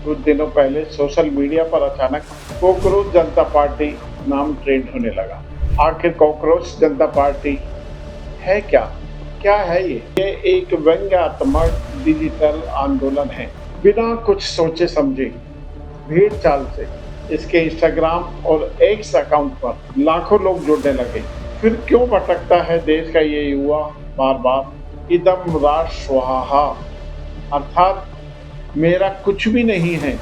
कुछ दिनों पहले सोशल मीडिया पर अचानक कॉकरोच जनता पार्टी नाम ट्रेंड होने लगा। आखिर कॉकरोच जनता पार्टी है क्या? क्या है ये? ये एक व्यंग्यात्मक डिजिटल आंदोलन है। बिना कुछ सोचे समझे भीड़ चाल से इसके इंस्टाग्राम और एक्स अकाउंट पर लाखों लोग जुड़ने लगे। फिर क्यों भटकता है देश का ये युवा बार बार इदम राष्ट्र स्वाहा, अर्थात मेरा कुछ भी नहीं है,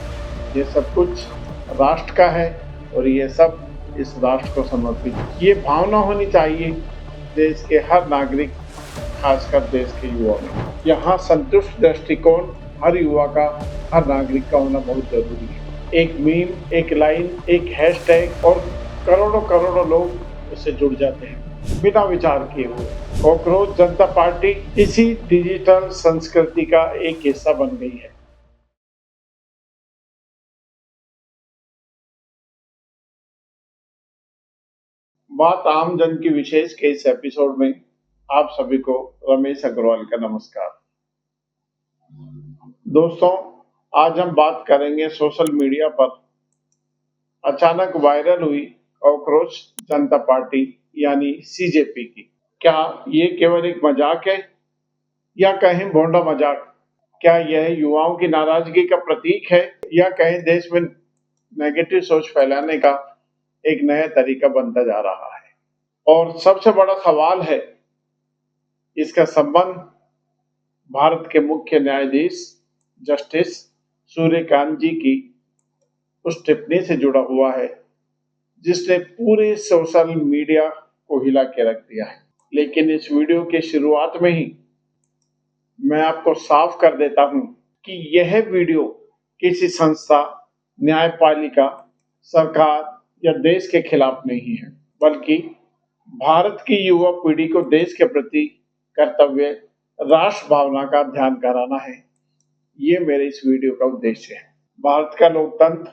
ये सब कुछ राष्ट्र का है और ये सब इस राष्ट्र को समर्पित। ये भावना होनी चाहिए देश के हर नागरिक, खासकर देश के युवा में। यहाँ संतुष्ट दृष्टिकोण हर युवा का, हर नागरिक का होना बहुत जरूरी है। एक मीम, एक लाइन, एक हैशटैग और करोड़ों करोड़ों लोग उससे जुड़ जाते हैं बिना विचार किए हुए। कॉकरोच जनता पार्टी इसी डिजिटल संस्कृति का एक हिस्सा बन गई है। बात आम जन की विशेष के इस एपिसोड में आप सभी को रमेश अग्रवाल का नमस्कार। दोस्तों, आज हम बात करेंगे सोशल मीडिया पर अचानक वायरल हुई कॉकरोच जनता पार्टी यानी सीजेपी की। क्या ये केवल एक मजाक है या कहें भोंडा मजाक? क्या यह युवाओं की नाराजगी का प्रतीक है या कहें देश में नेगेटिव सोच फैलाने का एक नया तरीका बनता जा रहा है? और सबसे बड़ा सवाल है, इसका संबंध भारत के मुख्य न्यायाधीश जस्टिस सूर्यकांत जी की उस टिप्पणी से जुड़ा हुआ है जिसने पूरे सोशल मीडिया को हिला के रख दिया है। लेकिन इस वीडियो के शुरुआत में ही मैं आपको साफ कर देता हूं कि यह वीडियो किसी संस्था, न्यायपालिका, सरकार या देश के खिलाफ नहीं है, बल्कि भारत की युवा पीढ़ी को देश के प्रति कर्तव्य, राष्ट्र भावना का ध्यान कराना है। ये मेरे इस वीडियो का उद्देश्य है। भारत का लोकतंत्र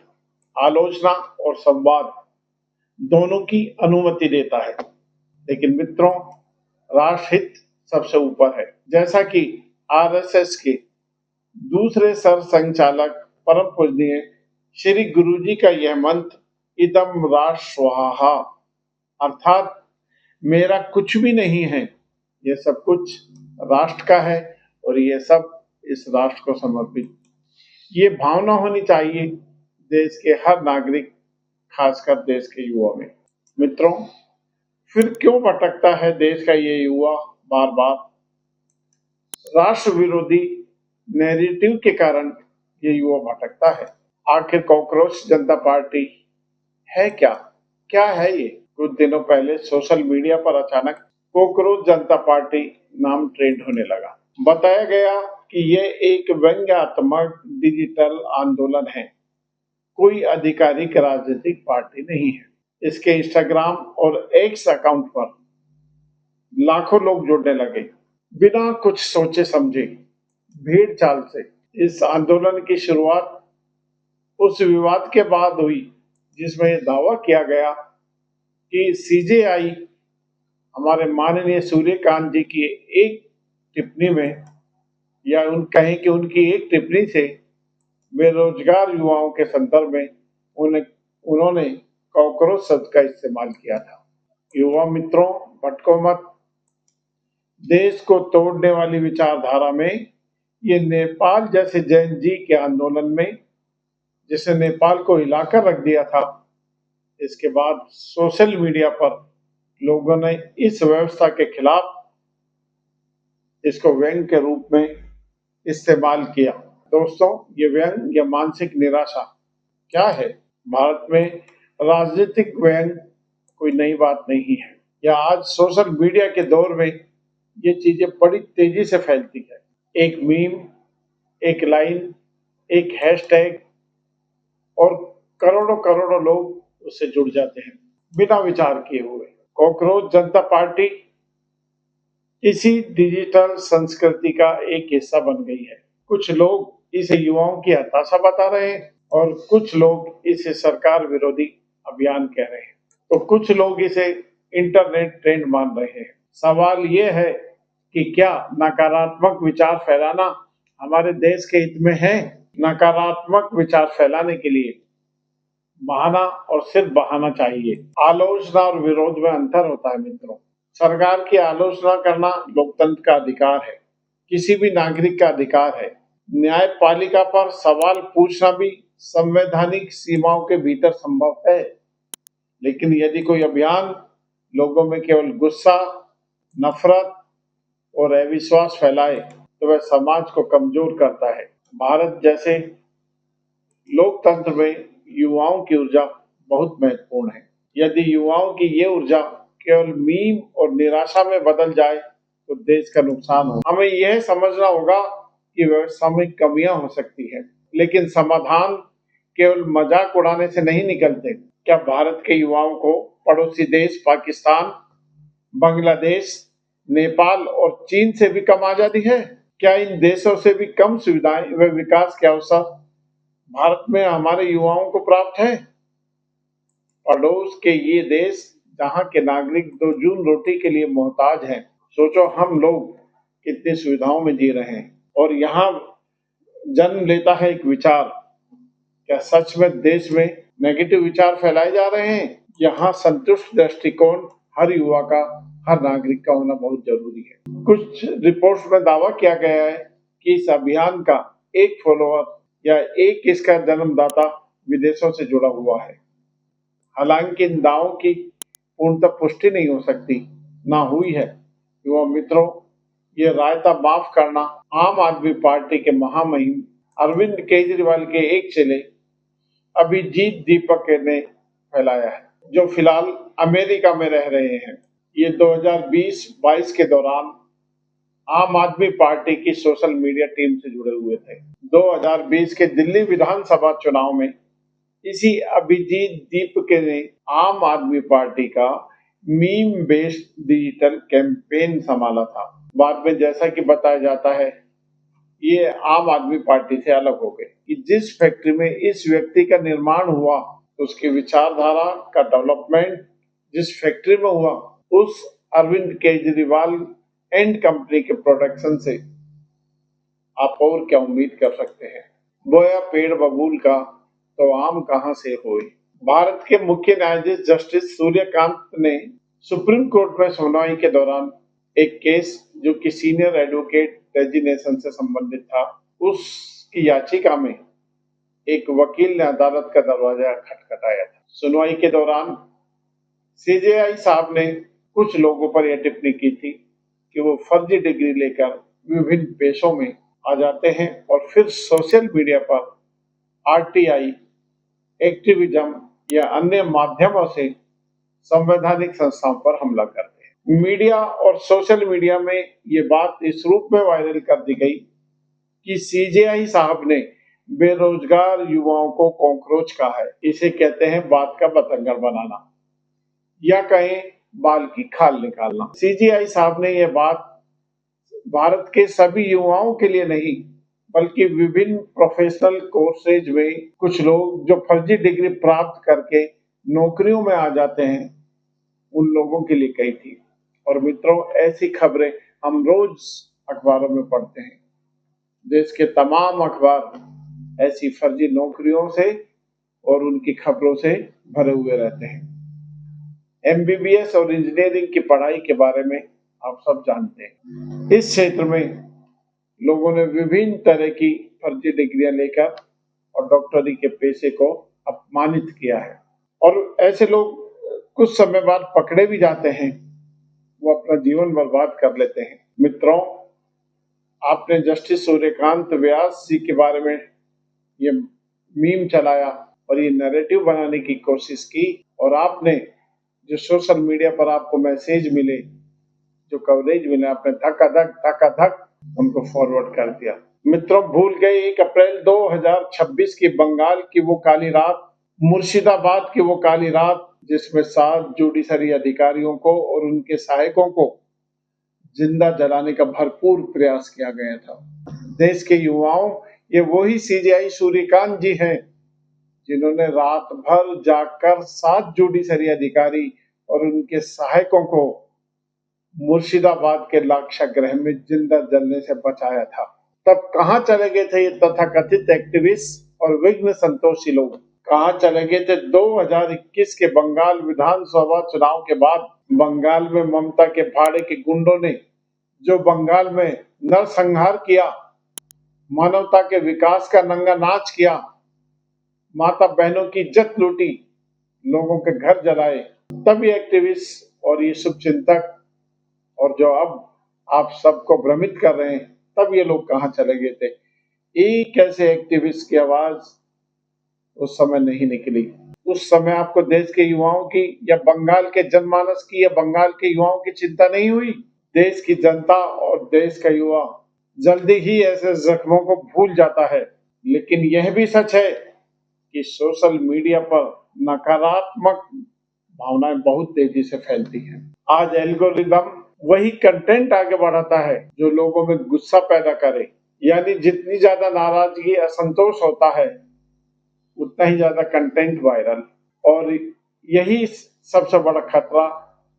आलोचना और संवाद दोनों की अनुमति देता है, लेकिन मित्रों, राष्ट्रहित सबसे ऊपर है। जैसा कि आरएसएस के दूसरे सर संचालक परम पूजनीय श्री गुरुजी का यह मंत्र इदम राष्ट्र स्वाहा, अर्थात मेरा कुछ भी नहीं है, ये सब कुछ राष्ट्र का है और ये सब इस राष्ट्र को समर्पित। ये भावना होनी चाहिए देश के हर नागरिक, खासकर देश के युवा में। मित्रों, फिर क्यों भटकता है देश का ये युवा बार बार? राष्ट्र विरोधी नैरेटिव के कारण ये युवा भटकता है। आखिर कॉकरोच जनता पार्टी है क्या? क्या है ये? कुछ दिनों पहले सोशल मीडिया पर अचानक कॉकरोच जनता पार्टी नाम ट्रेंड होने लगा। बताया गया कि यह एक व्यंग्यात्मक डिजिटल आंदोलन है, कोई आधिकारिक राजनीतिक पार्टी नहीं है। इसके इंस्टाग्राम और एक्स अकाउंट पर लाखों लोग जुड़ने लगे बिना कुछ सोचे समझे भीड़ चाल से। इस आंदोलन की शुरुआत उस विवाद के बाद हुई जिसमें यह दावा किया गया कि सीजेआई हमारे माननीय सूर्यकांत जी की एक टिप्पणी में, या कहें कि उनकी एक टिप्पणी से बेरोजगार युवाओं के संदर्भ में उन्होंने कॉकरोच शब्द का इस्तेमाल किया था। युवा मित्रों, भटको मत। देश को तोड़ने वाली विचारधारा में ये नेपाल जैसे जैन जी के आंदोलन में, जिसे नेपाल को हिलाकर रख दिया था, इसके बाद सोशल मीडिया पर लोगों ने इस व्यवस्था के खिलाफ इसको व्यंग्य के रूप में इस्तेमाल किया। दोस्तों, ये व्यंग्य या मानसिक निराशा क्या है? भारत में राजनीतिक व्यंग्य कोई नई बात नहीं है। या आज सोशल मीडिया के दौर में ये चीजें बड़ी तेजी से फैलती है। एक मीम, एक लाइन, एक हैशटैग और करोड़ों करोड़ों लोग उससे जुड़ जाते हैं बिना विचार किए हुए। कॉकरोच जनता पार्टी इसी डिजिटल संस्कृति का एक हिस्सा बन गई है। कुछ लोग इसे युवाओं की हताशा बता रहे हैं और कुछ लोग इसे सरकार विरोधी अभियान कह रहे हैं, तो कुछ लोग इसे इंटरनेट ट्रेंड मान रहे हैं। सवाल यह है कि क्या नकारात्मक विचार फैलाना हमारे देश के हित में है नकारात्मक विचार फैलाने के लिए बहाना और सिर्फ बहाना चाहिए। आलोचना और विरोध में अंतर होता है मित्रों। सरकार की आलोचना करना लोकतंत्र का अधिकार है, किसी भी नागरिक का अधिकार है। न्यायपालिका पर सवाल पूछना भी संवैधानिक सीमाओं के भीतर संभव है। लेकिन यदि कोई अभियान लोगों में केवल गुस्सा, नफरत और अविश्वास फैलाए तो वह समाज को कमजोर करता है। भारत जैसे लोकतंत्र में युवाओं की ऊर्जा बहुत महत्वपूर्ण है। यदि युवाओं की ये ऊर्जा केवल मीम और निराशा में बदल जाए तो देश का नुकसान हो। हमें यह समझना होगा कि व्यवस्था में कमियां हो सकती है, लेकिन समाधान केवल मजाक उड़ाने से नहीं निकलते। क्या भारत के युवाओं को पड़ोसी देश पाकिस्तान, बांग्लादेश, नेपाल और चीन से भी कम आजादी है? क्या इन देशों से भी कम सुविधाएं व विकास के अवसर भारत में हमारे युवाओं को प्राप्त है? पड़ोस के ये देश जहां के नागरिक 2 जून रोटी के लिए मोहताज हैं, सोचो हम लोग कितनी सुविधाओं में जी रहे हैं। और यहाँ जन्म लेता है एक विचार, क्या सच में देश में नेगेटिव विचार फैलाए जा रहे हैं? यहाँ संतुष्ट दृष्टिकोण हर युवा का, हर नागरिक का होना बहुत जरूरी है। कुछ रिपोर्ट्स में दावा किया गया है कि इस अभियान का एक फॉलोअर या एक इसका जन्मदाता विदेशों से जुड़ा हुआ है। हालांकि इन दावों की पूर्णतः पुष्टि नहीं हो सकती, ना हुई है। युवा मित्रों, ये रायता माफ करना आम आदमी पार्टी के महामहिम अरविंद केजरीवाल के एक चेले अभिजीत दीपक ने फैलाया है, जो फिलहाल अमेरिका में रह रहे हैं। ये 2020-22 के दौरान आम आदमी पार्टी की सोशल मीडिया टीम से जुड़े हुए थे। 2020 के दिल्ली विधानसभा चुनाव में इसी अभिजीत दीपक ने आम आदमी पार्टी का मीम बेस्ड डिजिटल कैंपेन संभाला था। बाद में जैसा कि बताया जाता है, ये आम आदमी पार्टी से अलग हो गए कि जिस फैक्ट्री में इस व्यक्ति का निर्माण हुआ, उसकी विचारधारा का डेवलपमेंट जिस फैक्ट्री में हुआ, उस अरविंद केजरीवाल एंड कंपनी के प्रोडक्शन से आप और क्या उम्मीद कर सकते हैं। बोया पेड़ बबूल का तो आम कहां से होई। भारत के मुख्य न्यायाधीश जस्टिस सूर्यकांत ने सुप्रीम कोर्ट में सुनवाई के दौरान एक केस जो कि सीनियर एडवोकेट डेजिग्नेशन से संबंधित था, उसकी याचिका में एक वकील ने अदालत का दरवाजा खटखटाया था। सुनवाई के दौरान सीजेआई साहब ने कुछ लोगों पर यह टिप्पणी की थी कि वो फर्जी डिग्री लेकर विभिन्न पेशों में आ जाते हैं और फिर सोशल मीडिया पर आरटीआई, एक्टिविज्म या अन्य माध्यमों से संवैधानिक संस्थाओं पर हमला करते हैं। मीडिया और सोशल मीडिया में ये बात इस रूप में वायरल कर दी गई कि सीजेआई साहब ने बेरोजगार युवाओं को कॉकरोच कहा है। इसे कहते हैं बात का बतंगड़ बनाना या कहें बाल की खाल निकालना। सीजेआई साहब ने यह बात भारत के सभी युवाओं के लिए नहीं, बल्कि विभिन्न प्रोफेशनल कोर्सेज में कुछ लोग जो फर्जी डिग्री प्राप्त करके नौकरियों में आ जाते हैं, उन लोगों के लिए कही थी। और मित्रों, ऐसी खबरें हम रोज अखबारों में पढ़ते हैं। देश के तमाम अखबार ऐसी फर्जी नौकरियों से और उनकी खबरों से भरे हुए रहते हैं। एमबीबीएस और इंजीनियरिंग की पढ़ाई के बारे में आप सब जानते हैं। इस क्षेत्र में लोगों ने विभिन्न तरह की फर्जी डिग्रियां लेकर और डॉक्टरी के पेशे को अपमानित किया है और ऐसे लोग कुछ समय बाद पकड़े भी जाते हैं, वो अपना जीवन बर्बाद कर लेते हैं। मित्रों, आपने जस्टिस सूर्यकांत व्यास जी के बारे में ये मीम चलाया और ये नैरेटिव बनाने की कोशिश की और आपने जो सोशल मीडिया पर आपको मैसेज मिले, जो कवरेज मिले, आपने धक उनको फॉरवर्ड कर दिया। मित्रों, भूल गए 1 अप्रैल 2026 की बंगाल की वो काली रात, मुर्शिदाबाद की वो काली रात जिसमें 7 जुडिशरी अधिकारियों को और उनके सहायकों को जिंदा जलाने का भरपूर प्रयास किया गया था। देश के युवाओं, ये वही सीजेआई सूर्यकांत जी हैं जिन्होंने रात भर जागकर 7 जुडिशरी अधिकारी और उनके सहायकों को मुर्शिदाबाद के लाक्षागृह में जिंदा जलने से बचाया था। तब कहाँ चले गए थे ये तथाकथित एक्टिविस्ट और विघ्न संतोषी लोग? कहाँ चले गए थे 2021 के बंगाल विधानसभा चुनाव के बाद? बंगाल में ममता के भाड़े के गुंडों ने जो बंगाल में नरसंहार किया, मानवता के विकास का नंगा नाच किया, माता बहनों की इज्जत लूटी, लोगों के घर जलाए, तब ये एक्टिविस्ट और ये शुभचिंतक और जो अब आप सबको भ्रमित कर रहे हैं, तब ये लोग कहाँ चले गए थे? एक ऐसे एक्टिविस्ट की आवाज उस समय नहीं निकली। उस समय आपको देश के युवाओं की या बंगाल के जनमानस की या बंगाल के युवाओं की चिंता नहीं हुई? देश की जनता और देश का युवा जल्दी ही ऐसे जख्मों को भूल जाता है। लेकिन यह भी सच है कि सोशल मीडिया पर नकारात्मक भावनाएं बहुत तेजी से फैलती हैं। आज एल्गोरिदम वही कंटेंट आगे बढ़ाता है जो लोगों में गुस्सा पैदा करे, यानी जितनी ज्यादा नाराजगी असंतोष होता है उतना ही ज्यादा कंटेंट वायरल। और यही सबसे बड़ा खतरा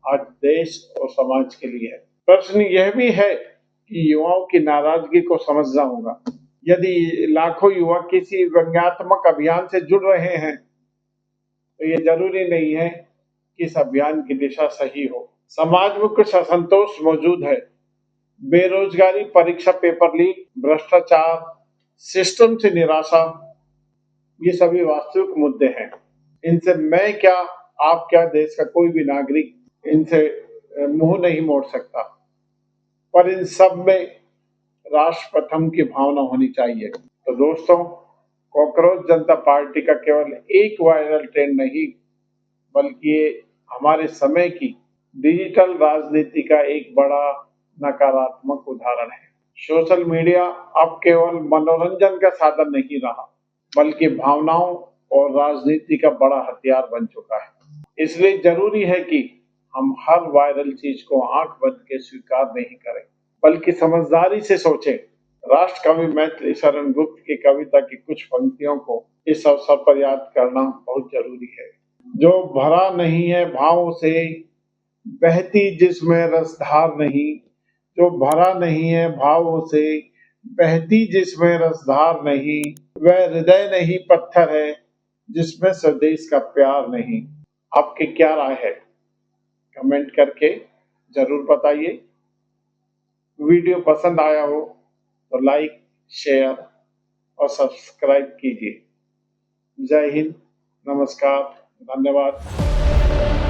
आज देश और समाज के लिए है। प्रश्न यह भी है कि युवाओं की नाराजगी को समझना होगा। यदि लाखों युवा किसी व्यंग्यात्मक अभियान से जुड़ रहे हैं तो ये जरूरी नहीं है कि इस अभियान की दिशा सही हो। समाज में कुछ असंतोष मौजूद है, बेरोजगारी, परीक्षा पेपर लीक, भ्रष्टाचार, सिस्टम से निराशा, ये सभी वास्तविक मुद्दे हैं। इनसे मैं क्या, आप क्या, देश का कोई भी नागरिक इनसे मुंह नहीं मोड़ सकता। पर इन सब में राष्ट्र प्रथम की भावना होनी चाहिए। तो दोस्तों, कॉकरोच जनता पार्टी का केवल एक वायरल ट्रेंड नहीं, बल्कि ये हमारे समय की डिजिटल राजनीति का एक बड़ा नकारात्मक उदाहरण है। सोशल मीडिया अब केवल मनोरंजन का साधन नहीं रहा, बल्कि भावनाओं और राजनीति का बड़ा हथियार बन चुका है। इसलिए जरूरी है कि हम हर वायरल चीज को आंख बंद के स्वीकार नहीं करें, बल्कि समझदारी से सोचें। राष्ट्र कवि मैथिली शरण गुप्त की कविता की कुछ पंक्तियों को इस अवसर पर याद करना बहुत जरूरी है। जो भरा नहीं है भावों से, बहती जिसमें रसधार नहीं। जो भरा नहीं है भावों से, बहती जिसमें रसधार नहीं। वह हृदय नहीं पत्थर है जिसमें स्वदेश का प्यार नहीं। आपकी क्या राय है? कमेंट करके जरूर बताइए। वीडियो पसंद आया हो तो लाइक, शेयर और सब्सक्राइब कीजिए। जय हिंद, नमस्कार, धन्यवाद।